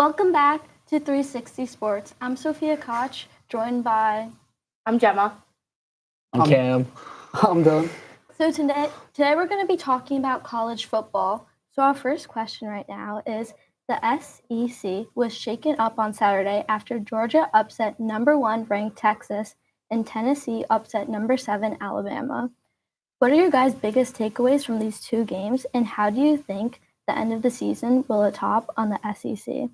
Welcome back to 360 Sports. I'm Sophia Koch, joined by... I'm Gemma. I'm Cam. I'm Dylan. So today we're going to be talking about college football. So our first question right now is, the SEC was shaken up on Saturday after Georgia upset number 1 ranked Texas and Tennessee upset number 7 Alabama. What are your guys' biggest takeaways from these two games, and how do you think the end of the season will top on the SEC?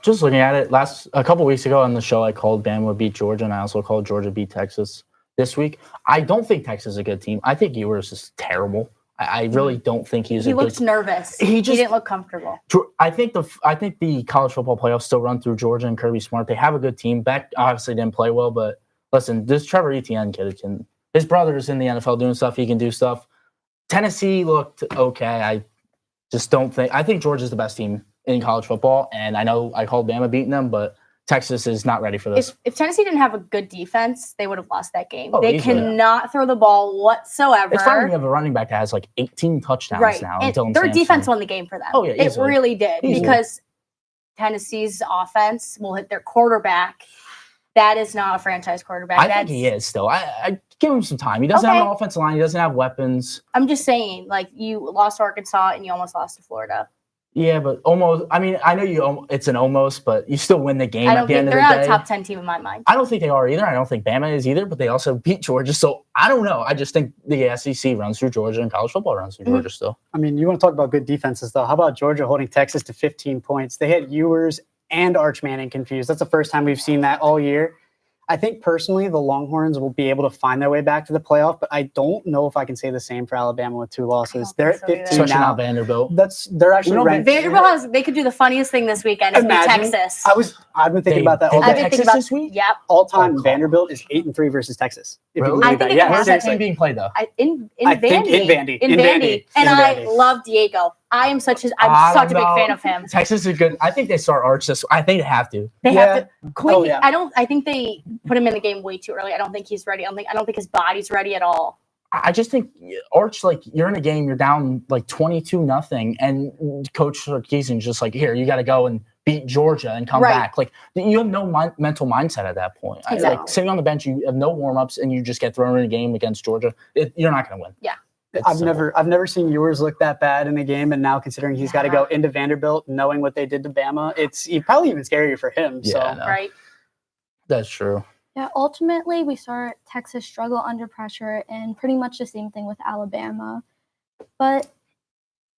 Just looking at it, a couple weeks ago on the show, I called Bama beat Georgia, and I also called Georgia beat Texas this week. I don't think Texas is a good team. I think Ewers is terrible. I really don't think he's. He looks nervous. He didn't look comfortable. I think the college football playoffs still run through Georgia and Kirby Smart. They have a good team. Beck obviously didn't play well, but listen, this Trevor Etienne kid his brother's in the NFL doing stuff. He can do stuff. Tennessee looked okay. I just don't think. I think Georgia's the best team in college football, and I know I called Bama beating them, but Texas is not ready for this. If Tennessee didn't have a good defense, they would have lost that game. Oh, they easily. cannot throw the ball whatsoever. It's funny we have a running back that has like 18 touchdowns now. And their defense won the game for them. Oh, yeah, it really did. Easily. Because Tennessee's offense will hit their quarterback. That is not a franchise quarterback. I think he is still. I give him some time. He doesn't have an offensive line. He doesn't have weapons. I'm just saying, like, you lost to Arkansas and you almost lost to Florida. Yeah, but almost. I mean, I know it's an almost, but you still win the game at the end of the day. They're not a top 10 team in my mind. I don't think they are either. I don't think Bama is either, but they also beat Georgia. So I don't know. I just think the SEC runs through Georgia and college football runs through Georgia still. I mean, you want to talk about good defenses, though. How about Georgia holding Texas to 15 points? They had Ewers and Arch Manning confused. That's the first time we've seen that all year. I think personally the Longhorns will be able to find their way back to the playoff, but I don't know if I can say the same for Alabama with 2 losses. They're at 15 Especially now. not Vanderbilt. They're actually ranked. Vanderbilt they could do the funniest thing this weekend and beat Texas. I've been thinking about that all day. Texas this week? Yep. All time Vanderbilt is 8-3 versus Texas. If Really? you believe that. Yeah, where's that game being played though? In Vandy. And I love Diego. I'm such a big fan of him. Texas is good. I think they start Arch this. I think they have to. They have to. Oh, yeah. I think they put him in the game way too early. I don't think he's ready. I don't think his body's ready at all. I just think Arch, like, you're in a game, you're down like 22-0, and Coach Sarkisian's just like, here, you got to go and beat Georgia and come back. Like, you have no mental mindset at that point. Exactly. Like, sitting on the bench, you have no warm-ups, and you just get thrown in a game against Georgia. You're not going to win. Yeah. I've never seen Ewers look that bad in a game, and now considering he's got to go into Vanderbilt, knowing what they did to Bama, it's probably even scarier for him. Right. That's true. Yeah, ultimately we saw Texas struggle under pressure, and pretty much the same thing with Alabama. But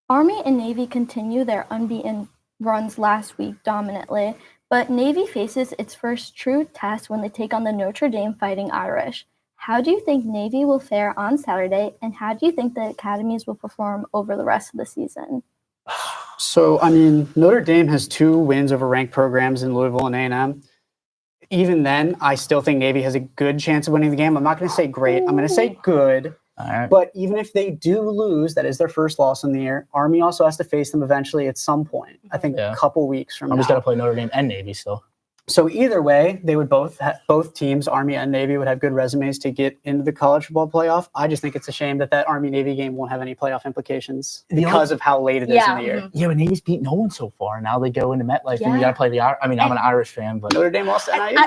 Army and Navy continue their unbeaten runs last week dominantly, but Navy faces its first true test when they take on the Notre Dame Fighting Irish. How do you think Navy will fare on Saturday, and how do you think the academies will perform over the rest of the season? So, I mean, Notre Dame has 2 wins over ranked programs in Louisville and A&M. Even then, I still think Navy has a good chance of winning the game. I'm not going to say great. I'm going to say good. All right. But even if they do lose, that is their first loss in the year. Army also has to face them eventually at some point. I think a couple weeks from now. Army's got to play Notre Dame and Navy still. So either way, they would both teams, Army and Navy, would have good resumes to get into the college football playoff. I just think it's a shame that Army-Navy game won't have any playoff implications because of how late it is in the year. Yeah, but Navy's beat no one so far. Now they go into MetLife and you got to play I'm an Irish fan, but Notre Dame lost to NIU.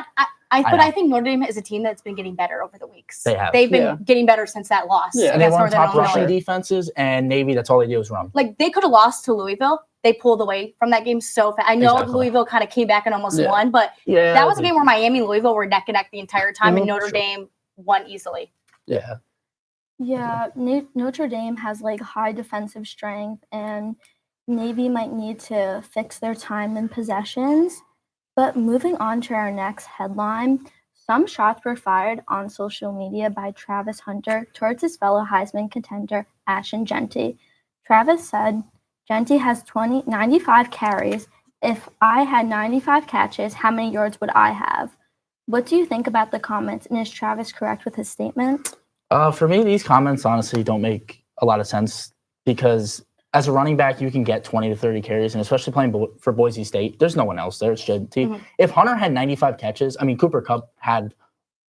I think Notre Dame is a team that's been getting better over the weeks. They have. They've been getting better since that loss. Yeah, and they won top rushing defenses, and Navy, that's all they do is run. Like, they could have lost to Louisville. They pulled away from that game so fast. I know Louisville kind of came back and almost won, but that was a game where Miami and Louisville were neck and neck the entire time, and Notre Dame won easily. Yeah. Yeah, Notre Dame has like high defensive strength, and Navy might need to fix their time and possessions. But moving on to our next headline, some shots were fired on social media by Travis Hunter towards his fellow Heisman contender, Ashton Jeanty. Travis said, Jeanty has 95 carries. If I had 95 catches, how many yards would I have? What do you think about the comments, and is Travis correct with his statement? For me, these comments honestly don't make a lot of sense because as a running back, you can get 20 to 30 carries, and especially playing for Boise State, there's no one else there. It's Jeanty. Mm-hmm. If Hunter had 95 catches, I mean, Cooper Kupp had,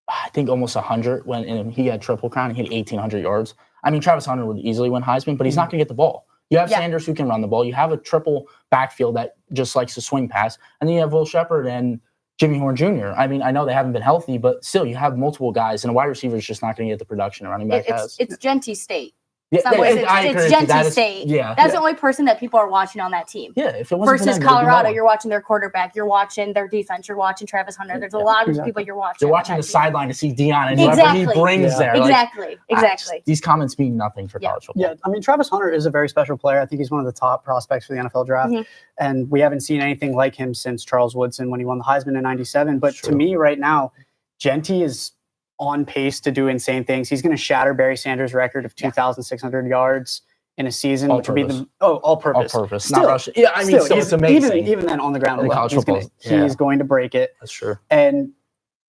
I think, almost 100 when he had Triple Crown. He had 1,800 yards. I mean, Travis Hunter would easily win Heisman, but he's not going to get the ball. You have Yeah. Sanders who can run the ball. You have a triple backfield that just likes to swing pass. And then you have Will Shepherd and Jimmy Horn Jr. I mean, I know they haven't been healthy, but still, you have multiple guys, and a wide receiver is just not going to get the production a running back has. It's Genty State. Yeah, It's not I it's agree with you. Genty That is- State. Yeah. That's the only person that people are watching on that team. Yeah, if it wasn't for Versus them, there'd be no Colorado, one. you're watching their quarterback, you're watching their defense, you're watching Travis Hunter. There's a lot of Exactly. people you're watching. You're on watching that the team. sideline to see Dion and whoever he Exactly. brings Yeah. there. Like, Exactly. these comments mean nothing for Yeah. college football. Yeah, I mean, Travis Hunter is a very special player. I think he's one of the top prospects for the NFL draft. Mhm. And we haven't seen anything like him since Charles Woodson when he won the Heisman in 97. But to True. me, right now, Genty is on pace to do insane things. He's going to shatter Barry Sanders' record of 2,600 yards in a season, All which would be purpose. all All purpose. purpose, Still- not rushing. Yeah, I mean, still, it's amazing. Even then, on the ground In alone, college he's, football, he's going to break it. That's true. And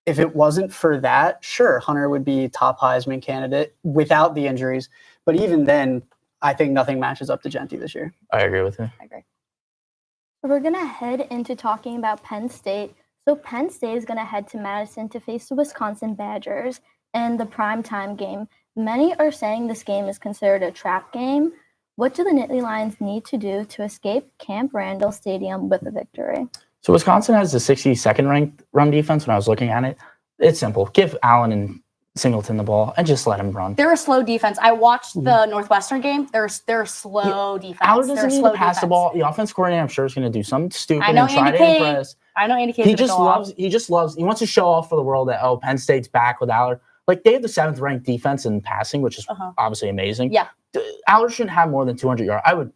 if it wasn't for that, sure, Hunter would be top Heisman candidate without the injuries. But even then, I think nothing matches up to Genty this year. I agree with you. I agree. We're going to head into talking about Penn State. So Penn State is going to head to Madison to face the Wisconsin Badgers in the primetime game. Many are saying this game is considered a trap game. What do the Nittany Lions need to do to escape Camp Randall Stadium with a victory? So Wisconsin has the 62nd ranked run defense. When I was looking at it, it's simple: give Allen and Singleton the ball and just let him run. They're a slow defense. I watched the Northwestern game. They're a slow defense. Allen They're doesn't a need slow to pass the defense. ball. The offense coordinator, I'm sure, is going to do something stupid I know and try Andy to Cade. impress. I know Andy Cade. He just loves. He wants to show off for the world that Penn State's back with Allard. Like, they have the 7th ranked defense in passing, which is obviously amazing. Yeah. Allard shouldn't have more than 200 yards. I would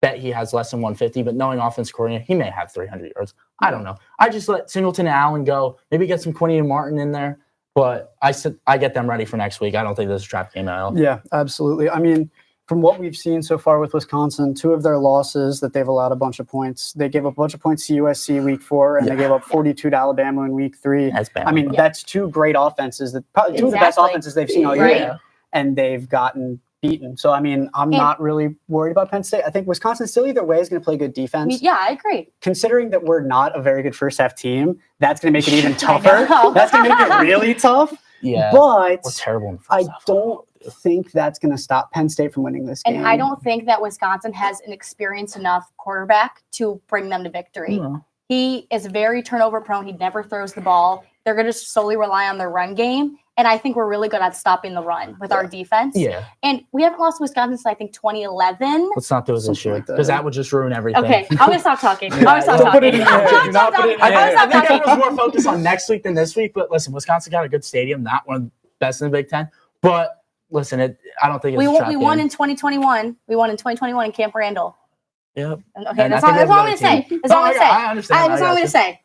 bet he has less than 150, but knowing offense coordinator, he may have 300 yards. I don't know. I just let Singleton and Allen go. Maybe get some Quinny and Martin in there. But I get them ready for next week. I don't think this is a trap game at all. Yeah, absolutely. I mean, from what we've seen so far with Wisconsin, 2 of their losses that they've allowed a bunch of points. They gave up a bunch of points to USC week 4, and they gave up 42 to Alabama in week 3. That's bad. I mean, that's 2 great offenses, that probably 2 of the best Exactly. offenses they've seen all year, Right. and they've gotten beaten. So, I mean, I'm not really worried about Penn State. I think Wisconsin still either way is going to play good defense. Yeah, I agree. Considering that we're not a very good first half team, that's going to make it even I tougher. know. That's going to make it really tough. yeah. But We're terrible in the I first half. don't think that's going to stop Penn State from winning this game. And I don't think that Wisconsin has an experienced enough quarterback to bring them to victory. No. He is very turnover prone. He never throws the ball. They're going to solely rely on their run game. And I think we're really good at stopping the run with our defense. Yeah. And we haven't lost to Wisconsin since I think 2011. Let's not do it this Something year like that. because that would just ruin everything. Okay, I'm going to stop talking. I'm going to stop Don't put it talking. in there. I'm Do gonna not stop put it in talking. there. I'm gonna I think stop I was talking. more focused on next week than this week. But listen, Wisconsin got a good stadium, not one of the best in the Big Ten. But listen, I don't think it's We a won, trap we won game. in 2021. We won in 2021 in Camp Randall. Yep. Okay, And that's I all, think that's all I'm that's going to another say. team. That's all I'm going to say. I understand. That's all I'm going to say.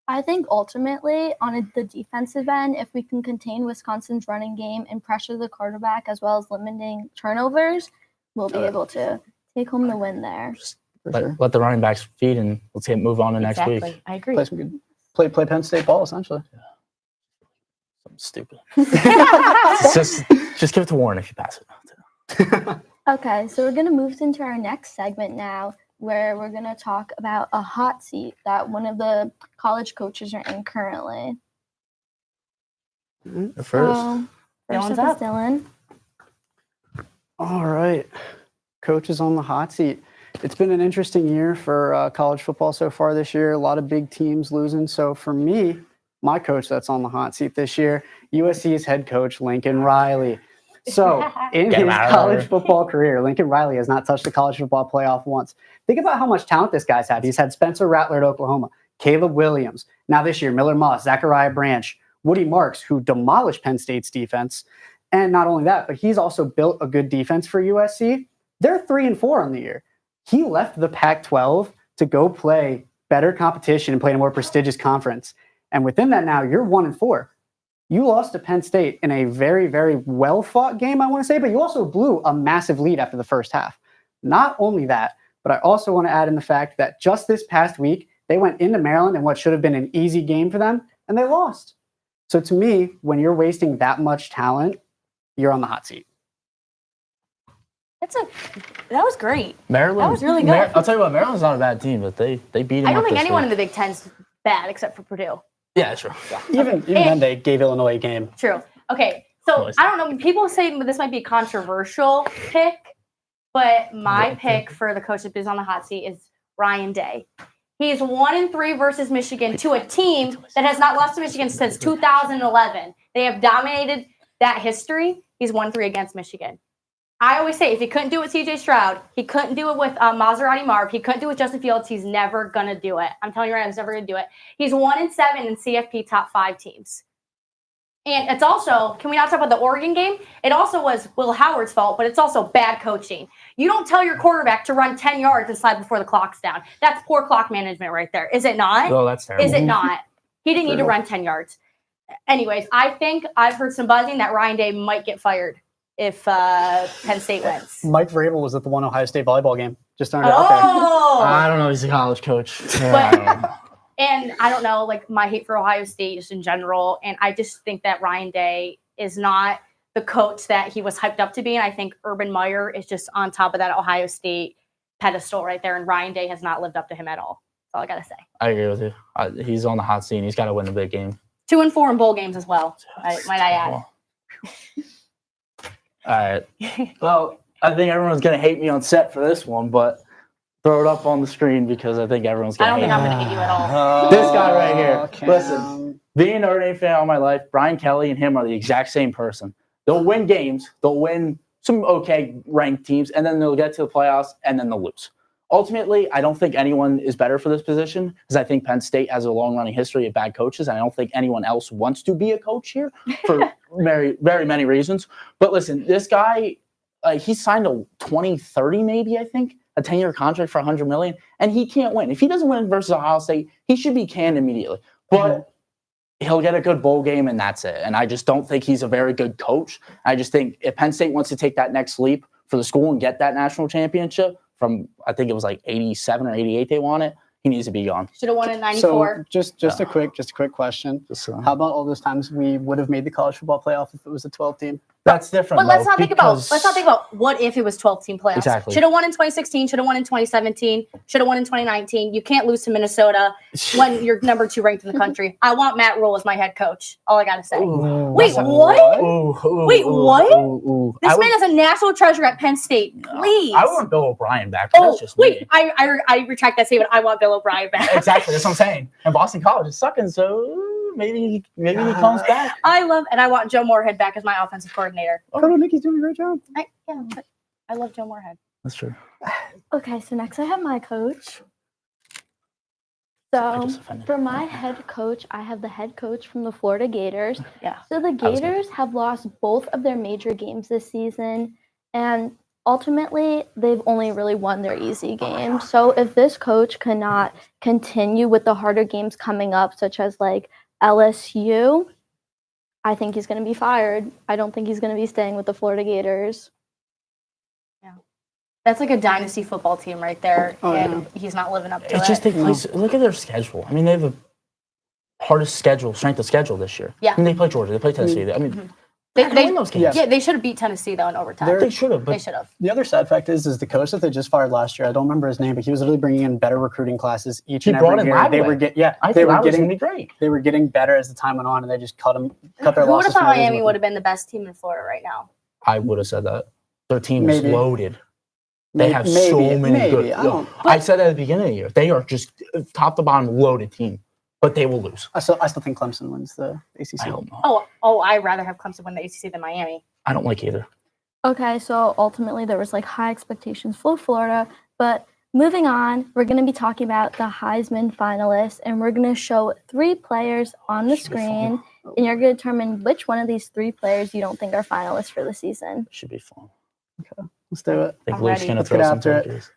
I think ultimately, on the defensive end, if we can contain Wisconsin's running game and pressure the quarterback as well as limiting turnovers, we'll be able to take home the win there. For sure. Let the running backs feed and let's move on to next Exactly. week. I agree. Play some good, play Penn State ball, essentially. Something stupid. just give it to Warren if you pass it. Okay, so we're going to move into our next segment now, where we're going to talk about a hot seat that one of the college coaches are in currently. First. So, Dylan's first up up. is Dylan. All right. Coach is on the hot seat. It's been an interesting year for college football so far this year. A lot of big teams losing. So for me, my coach that's on the hot seat this year, USC's head coach, Lincoln Riley. So in Get him his out of college there. football career, Lincoln Riley has not touched the college football playoff once. Think about how much talent this guy's had. He's had Spencer Rattler at Oklahoma, Caleb Williams. Now this year, Miller Moss, Zachariah Branch, Woody Marks, who demolished Penn State's defense. And not only that, but he's also built a good defense for USC. They're 3-4 on the year. He left the Pac-12 to go play better competition and play in a more prestigious conference. And within that now, you're 1-4. You lost to Penn State in a very, very well-fought game, I want to say, but you also blew a massive lead after the first half. Not only that, but I also want to add in the fact that just this past week, they went into Maryland in what should have been an easy game for them, and they lost. So to me, when you're wasting that much talent, you're on the hot seat. That was great. Maryland. That was really good. I'll tell you what, Maryland's not a bad team, but they beat him I don't up think this anyone in week. the Big Ten's bad except for Purdue. Yeah, true. Even then, they gave Illinois a game. True. Okay. So Nice. I don't know. People say this might be a controversial pick, But my Yeah. pick for the coach that is on the hot seat is Ryan Day. He's 1-3 versus Michigan to a team that has not lost to Michigan since 2011. They have dominated that history. He's 1-3 against Michigan. I always say if he couldn't do it with CJ Stroud, he couldn't do it with Maserati Marv, he couldn't do it with Justin Fields, he's never going to do it. I'm telling you right now, he's never going to do it. He's 1-7 in CFP top 5 teams. And it's also, can we not talk about the Oregon game? It also was Will Howard's fault, but it's also bad coaching. You don't tell your quarterback to run 10 yards and slide before the clock's down. That's poor clock management right there. Is it not? Oh, that's terrible. Is it not? He didn't need to run 10 yards. Anyways, I think I've heard some buzzing that Ryan Day might get fired if Penn State wins. Mike Vrabel was at the one Ohio State volleyball game. Just throwing it out there. I don't know. He's a college coach. And I don't know, like my hate for Ohio State just in general. And I just think that Ryan Day is not the coach that he was hyped up to be. And I think Urban Meyer is just on top of that Ohio State pedestal right there. And Ryan Day has not lived up to him at all. That's all I got to say. I agree with you. He's on the hot seat. He's got to win the big game. 2-4 in bowl games as well, might I add. All right. Well, I think everyone's going to hate me on set for this one, but throw it up on the screen because I think everyone's I going to don't hate think me. I'm going to hate you at all. This guy right here. Okay. Listen, being an Notre Dame fan all my life, Brian Kelly and him are the exact same person. They'll win games. They'll win some okay ranked teams, and then they'll get to the playoffs, and then they'll lose. Ultimately, I don't think anyone is better for this position because I think Penn State has a long-running history of bad coaches, and I don't think anyone else wants to be a coach here for very, very many reasons. But listen, this guy, he signed a 2030 maybe, I think, a 10-year contract for $100 million, and he can't win. If he doesn't win versus Ohio State, he should be canned immediately. But he'll get a good bowl game, and that's it. And I just don't think he's a very good coach. I just think if Penn State wants to take that next leap for the school and get that national championship from, I think it was like 87 or 88 they won it, he needs to be gone. Should have won in 94. So just a quick question. How about all those times we would have made the college football playoff if it was a 12 team? That's different. But let's not think about what if it was 12-team playoffs. Exactly. Should have won in 2016. Should have won in 2017. Should have won in 2019. You can't lose to Minnesota when you're number 2 ranked in the country. I want Matt Rule as my head coach. All I gotta say. Wait, what? Wait, what? This man is a national treasure at Penn State. Please. I want Bill O'Brien back. That's just wait. me. I retract that statement. I want Bill O'Brien back. Exactly. That's what I'm saying. And Boston College is sucking, so maybe he comes back. I want Joe Moorhead back as my offensive coordinator. Kodo Nicky's doing a great job. But I love Joe Moorhead. That's true. Okay, so next I have my coach. I So just offended. for my head coach, I have the head coach from the Florida Gators. Yeah. So the was good. Gators have lost both of their major games this season, and ultimately they've only really won their easy games. So if this coach cannot continue with the harder games coming up, such as like LSU, I think he's going to be fired. I don't think he's going to be staying with the Florida Gators. That's like a dynasty football team right there, Oh, and he's not living up to It's it. just they play. Look at their schedule. I mean, they have the hardest strength of schedule this year. Yeah. I mean, they play Georgia. They play Tennessee. I mean, They, they win those games. yeah, they should have beat Tennessee though in overtime. They should have. They But should have. The other side fact is the coach that they just fired last year. I don't remember his name, but he was literally bringing in better recruiting classes each He and brought every in year. They Lively. were I they think were that was getting going to be great. they were getting better as the time went on, and they just cut their Who would losses. have thought from what they Miami was would have been the best team in Florida right now? I would have said that. Their team is Maybe. loaded. They have Maybe, so many good. I don't. I said at the beginning of the year, they are just top to bottom loaded team, but they will lose. I still think Clemson wins the ACC. I hope not. Oh, I'd rather have Clemson win the ACC than Miami. I don't like either. Okay, so ultimately there was like high expectations for Florida, but moving on, we're going to be talking about the Heisman finalists, and we're going to show 3 players on the Should be fun. screen, and you're going to determine which one of these 3 players you don't think are finalists for the season. Should be fun. Let's do it. I think I'm Luke's ready. going to Let's throw get some after it. turkeys.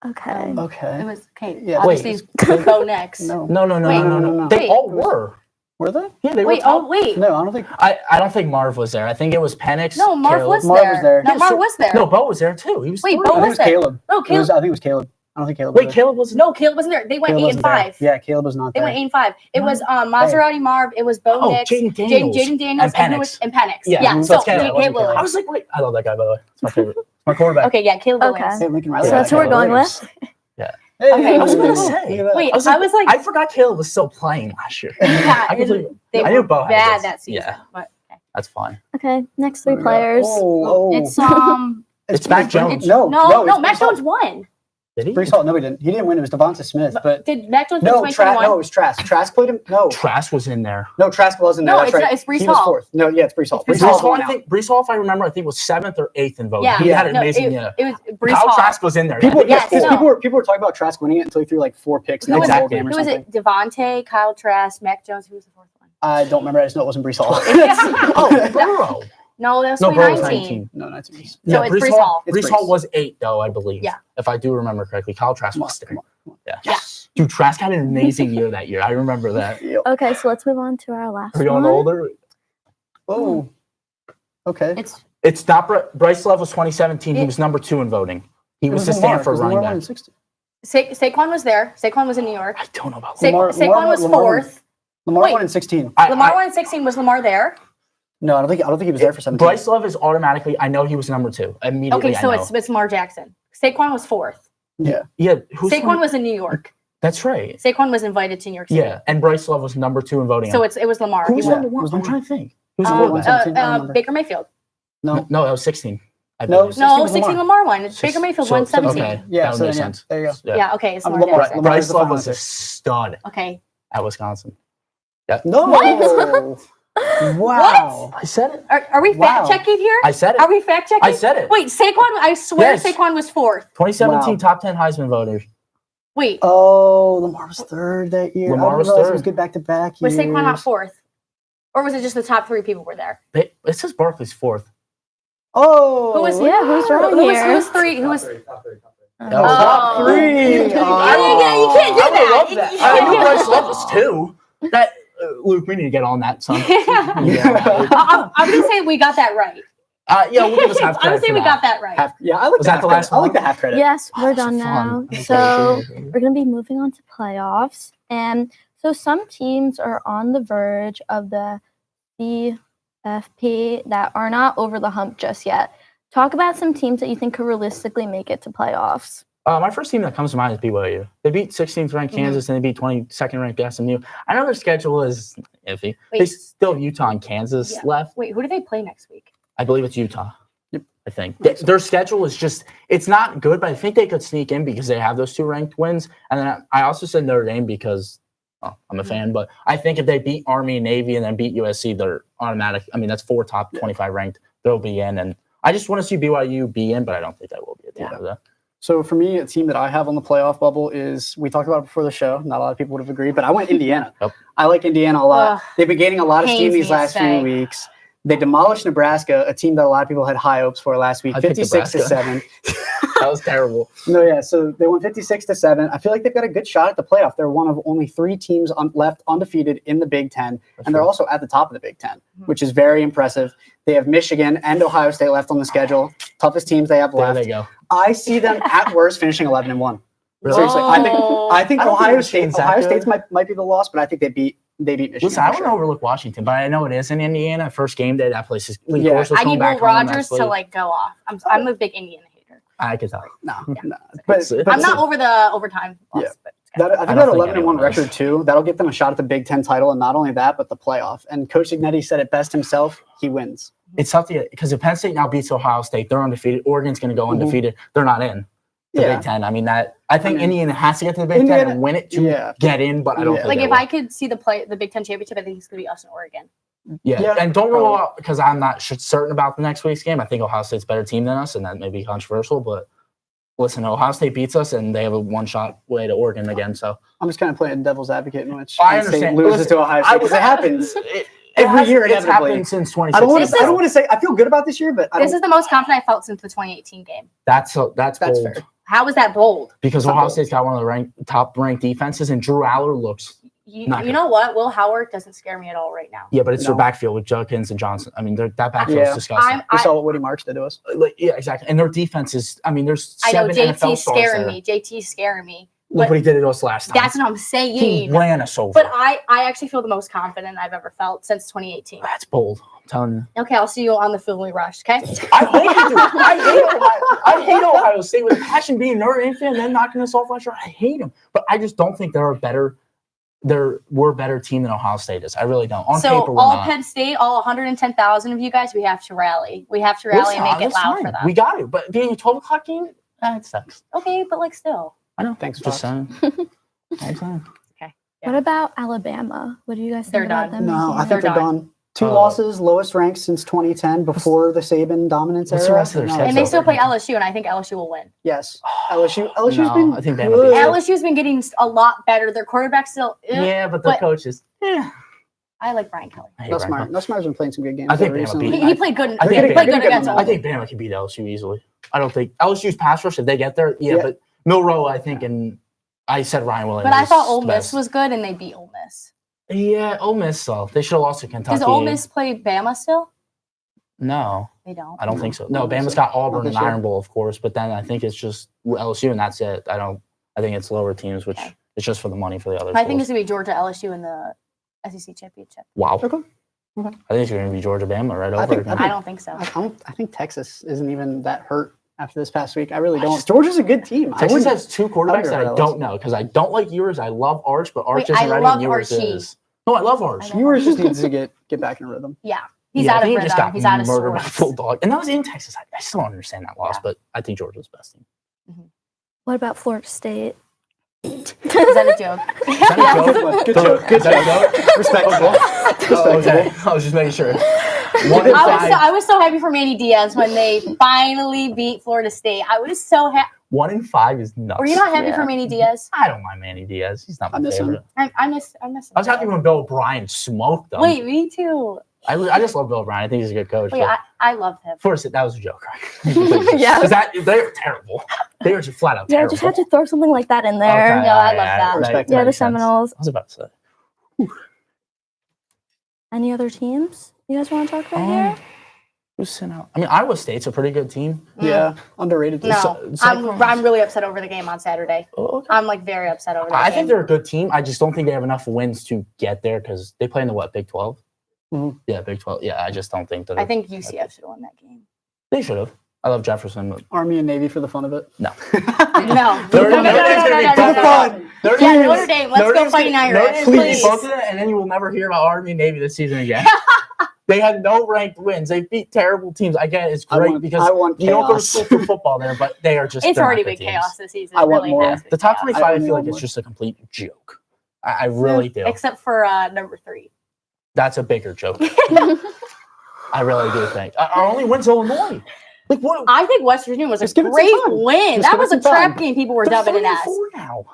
Okay. It Okay. was okay. Yeah. Obviously, go next. No. No. Wait, no. They wait. all were. Were they? Yeah, they were. Wait. top. Oh, wait. No, I don't think. I don't think Marv was there. I think it was Penix. No, Marv Caleb. was Marv there. was there. No, Yeah, Marv so- was there. No, Bo was there too. He was. Wait, three. Bo I think it was was there. Caleb. No, I Caleb. think it was Caleb. I don't think Caleb. Wait, was Caleb was. No, Caleb wasn't there. They went Caleb 8 and wasn't there. 5. Yeah, Caleb was not They there. went 8 and 5. It was Maserati Marv. It was Bo Oh, Nix, Jaden Daniels. Jaden Daniels, And who Penix. was- and Penix. Yeah, Yeah. so So it's Caleb. Caleb It wasn't Williams. I was like, wait. I love that guy, by the way. It's my favorite. My quarterback. Okay, yeah, Caleb Okay. Williams. Hey, Lincoln Riley. So that's who we're going Williams. with? Hey, Okay. I was gonna look say. at that. Wait, I was like, I forgot Caleb was still playing last year. Yeah, I completely. they I knew were Bo had bad this. that season. Yeah. But, okay. That's fine. Okay, next 3 Who we got? players. Oh, It's It's Mac Jones. No, No, it's Mac Brees Hall. Jones won. Did he? Brees Hall. No, he didn't. He didn't win. It was Devonta Smith. But Did Mac Jones win no, 2021? no, it was Trask. Trask played him. No, Trask was in there. no, Trask wasn't No, there. That's it's- right. it's Brees He was Hall. fourth. No, yeah, it's Brees Hall. It's Brees Hall's Brees Hall, one I out. think Brees Hall, if I remember, I think was 7th or 8th in voting. Yeah, He had an no, amazing year. It was Brees Kyle Hall. Trask was in there. People, Yes, because no. people were talking about Trask winning it until he threw like 4 picks in Who the was bowl Exactly. game or Who was something. it? Devontae, Kyle Trask, Mac Jones. Who was the fourth one? I don't remember. I just know it wasn't Brees Hall. Oh, Burrow. No, that was No, Burrow was 2019. 19. No, not Brees. So Yeah, it's Brees Hall. It's Brees Hall Brees. was 8, though, I believe. Yeah. If I do remember correctly. Kyle Trask Come on, was there. come on. Yeah. Yeah. Dude, Trask had an amazing year that year. I remember that. Okay, so let's move on to our last Are we going one. older? Oh, okay. It's It's not Bryce Love was 2017. He It- was number 2 in voting. He It was the Lamar. Stanford It was running Lamar back. won in 60. Saquon was there. Saquon was in New York. I don't know about Lamar- Saquon was Lamar- fourth. Lamar Wait. won in 16. Lamar won in 16. Was Lamar there? No, I don't think he was there for 17. Bryce Love is automatically. I know he was number 2 immediately. Okay, so I know. it's Lamar Jackson. Saquon was fourth. Yeah. Yeah. Who's Saquon was in New York. That's right. Saquon was invited to New York City. Yeah, and Bryce Love was number 2 in voting. So it was Lamar. who He was won. number 1? Who's I'm number trying to think. Who's Um, number 1? 17, I don't remember. Baker Mayfield. No. No, that was 16. I No, believe. 16 No, was 16 Lamar. Lamar won. It's Baker Mayfield so- won 17. Okay, Yeah, that would so make yeah, sense. there you go. Yeah, okay, it's I'm Lamar Lamar- Jackson. Lamar- Bryce is the Love final was a answer. stud Okay. at Wisconsin. No. Wow. I said it. Are we Wow. fact checking here? I said it. Are we fact checking? I said it. Wait, Saquon, I swear Yes. Saquon was fourth. 2017 Wow. top 10 Heisman voters. Wait, Oh, Lamar was third that year. Lamar I didn't was realize third. It was good back to back. was Saquon not fourth? Or was it just the top 3 people were there? It says Barkley's 4th. Oh, Who was Yeah, who's wrong Who was here? 3? Who was Oh. top Oh. 3. You can't do that. I love that. You I can't knew do Bryce that. Love was 2. That Luke, we need to get on that, son. I'm gonna say we got that right. Yeah, we'll give us half I'm credit gonna say for we that. got that right. Yeah, I like Was the that half the last credit. I like one? the half credit. Yes, we're Oh, this done is now. fun. Okay. So we're going to be moving on to playoffs. And so some teams are on the verge of the CFP that are not over the hump just yet. Talk about some teams that you think could realistically make it to playoffs. My first team that comes to mind is BYU. They beat 16th ranked Kansas and they beat 22nd ranked SMU. I know their schedule is iffy. They Wait. still have Utah and Kansas Yeah. left. Wait, who do they play next week? I believe it's Utah. Yep. I think their schedule is it's not good, but I think they could sneak in because they have those 2 ranked wins. And then I also said Notre Dame because I'm a fan, but I think if they beat Army and Navy and then beat USC, they're automatic. I mean, that's 4 top 25 ranked. They'll be in. And I just want to see BYU be in, but I don't think that will be at the end of that. So for me, a team that I have on the playoff bubble is, we talked about it before the show. Not a lot of people would have agreed, but I went Indiana. Yep. I like Indiana a lot. Ugh. They've been gaining a lot of steam Pains these me to last few say. weeks. They demolished Nebraska, a team that a lot of people had high hopes for last week, I picked 56-7. That was terrible. No, yeah. So they won 56-7. I feel like they've got a good shot at the playoff. They're one of only 3 teams left undefeated in the Big Ten, and they're also at the top of the Big Ten, which is very impressive. They have Michigan and Ohio State left on the schedule. Toughest teams they have There left. they go. I see them at worst finishing 11-1. Really? Seriously, I think Whoa. I think I don't Ohio think State. Michigan's that Ohio good. State's might be the loss, but I think they beat Michigan. Listen, I for don't sure. overlook Washington, but I know it is in Indiana. First game day, that place is. Lee Yeah. Corso was I coming need back Will home Rogers last to week. go off. I'm a big Indiana hater. I could tell. No, Yeah. no. But I'm not over the overtime loss. Yeah. But That, I I think don't that think 11-1 anyone is. record too. That'll get them a shot at the Big Ten title, and not only that, but the playoff. And Coach Ignetti said it best himself. He wins. It's tough to get because if Penn State now beats Ohio State, they're undefeated. Oregon's going to go undefeated. They're not in the Yeah. Big Ten. I mean that. I think mean, Indiana has to get to the Big Ten Indiana- and win it to yeah. get in, but I don't Yeah. think like they if will. I could see the Big Ten championship, I think it's gonna be us and Oregon. Yeah. Yeah, And don't rule probably. out because I'm not certain about the next week's game. I think Ohio State's a better team than us, and that may be controversial. But listen, Ohio State beats us, and they have a 1-shot way to Oregon again. So I'm just kind of playing devil's advocate in which I Penn State understand. loses Listen, to Ohio State because it happens. Every year, it's inevitably. happened since I don't want 2016. to. I don't want to say. I feel good about this year, but I This don't, is the most confident I felt since the 2018 game. That's That's bold. fair. How was that bold? Because Not Ohio bold. State's got one of the top ranked defenses, and Drew Aller looks. Not You good. know what? Will Howard doesn't scare me at all right now. Yeah, but it's their No. backfield with Judkins and Johnson. I mean, that backfield Yeah. is disgusting. we saw what Woody Marks did to us. Yeah, exactly. And their defense is. I mean, there's I know 7 NFL JT's stars scaring there. me. JT's scaring me. Look but what he did to us last time. That's what I'm He saying. ran us over. But I actually feel the most confident I've ever felt since 2018. That's bold. I'm telling you. Okay, I'll see you on the Philly Rush. Okay. I hope you do. I hate Ohio State with a passion being a Notre Dame fan and then knocking us off last year. I hate them. But I just don't think they're a better we're a better team than Ohio State is. I really don't. On So paper, we're all not. Penn State, all 110,000 of you guys, we have to rally. We have to We'll rally and make it that's loud fine. for them. We got it. But being a 12 o'clock game, it sucks. Okay, but like still. I know. Thanks, Just Fox. saying. I'm saying. Yeah. What about Alabama? What do you guys think They're about done. them? No, I making think They're they're done. done. 2 losses, lowest ranked since 2010, before the Saban dominance What's era. the rest of their No, schedule? And they still over. play LSU, and I think LSU will win. Yes, LSU's No, been I think Bama good. beats LSU's been getting a lot better. Their quarterback still. Yeah, but the But- coaches. Yeah. I like Brian Kelly. I hate That's Brian smart. Nussmeier's been playing some good games. I think though Bama recently. beat- He played good. I He think played Bama- good against I Ole I think Miss. Bama can beat LSU easily. I don't think LSU's pass rush if they get there. Yeah, Yeah. but Milroe, I think, and I said Ryan Williams. But I thought is Ole the Miss best. was good, and they beat Ole Miss. Yeah, Ole Miss. So they should have lost to Kentucky. Does Ole Miss play Bama still? No, They don't. I don't think so. I No, don't think Bama's so. got Auburn Not and this year. Iron Bowl, of course, but then I think it's just LSU and that's it. I think it's lower teams, which Okay. it's just for the money for the other. I think schools. it's gonna be Georgia LSU in the SEC championship. Wow. Okay. Okay. I think it's going to be Georgia Bama right I over think- again. I don't think so. I think Texas isn't even that hurt after this past week. I really don't. Georgia's a good team. I Texas wouldn't- has 2 quarterbacks that I Else. don't know because I don't like Ewers. I love Arch, but Arch Wait, isn't I ready. love and Ewers Archie. is. No, I love Arch. I know. Ewers just needs to get back in a rhythm. Yeah, he's Yeah, I out of think he rhythm. just got He's out of murdered by sorts. Bulldog, and that was in Texas. I still don't understand that loss, Yeah. but I think Georgia's the best team. What about Florida State? Is that a joke? Is that a joke? Good one. Good Is joke. that a joke? Respectable. Oh, okay. I was just making sure. 1 in 5. I was so happy for Manny Diaz when they finally beat Florida State. I was so happy. 1 in 5 is nuts. Were you not happy Yeah. for Manny Diaz? I don't mind Manny Diaz. He's not my I miss him. favorite. I miss him. I was happy when Bill O'Brien smoked them. Wait, me too. I just love Bill O'Brien. I think he's a good coach. Wait, but I love him. first, that was a joke, right? Yeah. 'Cause they're terrible. They were just flat out Yeah, I terrible. just had to throw something like that in there. Okay, No, I love that. Respect Yeah, the makes sense. Seminoles. I was about to say. Any other teams you guys want to talk about Um, here? Who's sent out? I mean, Iowa State's a pretty good team. Yeah, underrated. team. No, So- I'm really upset over the game on Saturday. Oh, okay. I'm like very upset over that I game. think they're a good team. I just don't think they have enough wins to get there because they play in the what, Big 12? Mhm. Yeah, Big 12. Yeah, I just don't think that. I think UCF should have won that game. they should have. I love Jefferson. But Army and Navy for the fun of it. no. No. Notre Dame's gonna be no, fun. no. fun. Notre Yeah, Dame's- Notre Dame. Let's go Dame's Fighting gonna- Irish, Notre Dame's gonna be please. both of them, and then you will never hear about Army and Navy this season again. They had no ranked wins. They beat terrible teams. I get it. It's great because I want you don't go to chaos. school for football there, but they are just. It's they're already not good been teams. chaos this season. I want really more. has been The top chaos. 25, I I only feel like want it's more. just a complete joke. I really do. Except for number 3. That's a bigger joke. I really do think. Our only win's Illinois. Like what? I think West Virginia was a Just give it some great time. win. Just That give it was a some trap time. game. People were They're dubbing it as. 3-4 now.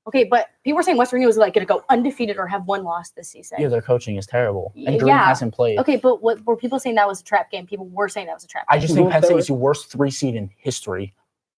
Okay, but people were saying West Virginia was like going to go undefeated or have 1 loss this season. Yeah, their coaching is terrible, and Green Yeah. hasn't played. Okay, but what were people saying that was a trap game? People were saying that was a trap I game. just think Mhm. Penn State is the worst 3 seed in history.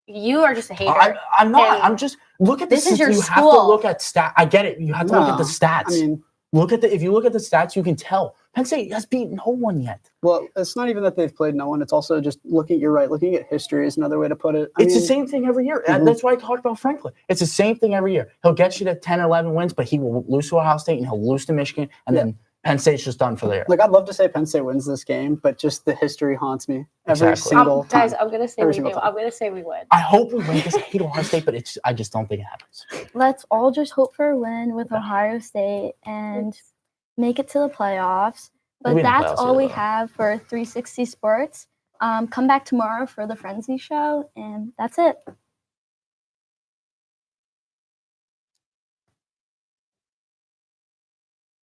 You are just a hater. I'm not. And I'm just look at this is your You have to school. look at stat. I get it. You have to look at the No, stats. I mean, look at the. If you look at the stats, you can tell Penn State has beaten no one yet. well, it's not even that they've played no one. It's also just looking. You're right. Looking at history is another way to put it. It's the same thing every year. Mhm. That's why I talked about Franklin. It's the same thing every year. He'll get you to 10 or 11 wins, but he will lose to Ohio State and he'll lose to Michigan, and Yeah. then Penn State's just done for the year. Like I'd love to say Penn State wins this game, but just the history haunts me every Exactly. single time. guys, I'm going to say Every we single do. time. I'm going to say we would. I hope we win because I hate Ohio State, but I just don't think it happens. Let's all just hope for a win with Ohio State and make it to the playoffs. We'll But be in the that's playoffs all we either way. have for 360 Sports. Come back tomorrow for the Frenzy Show, and that's it.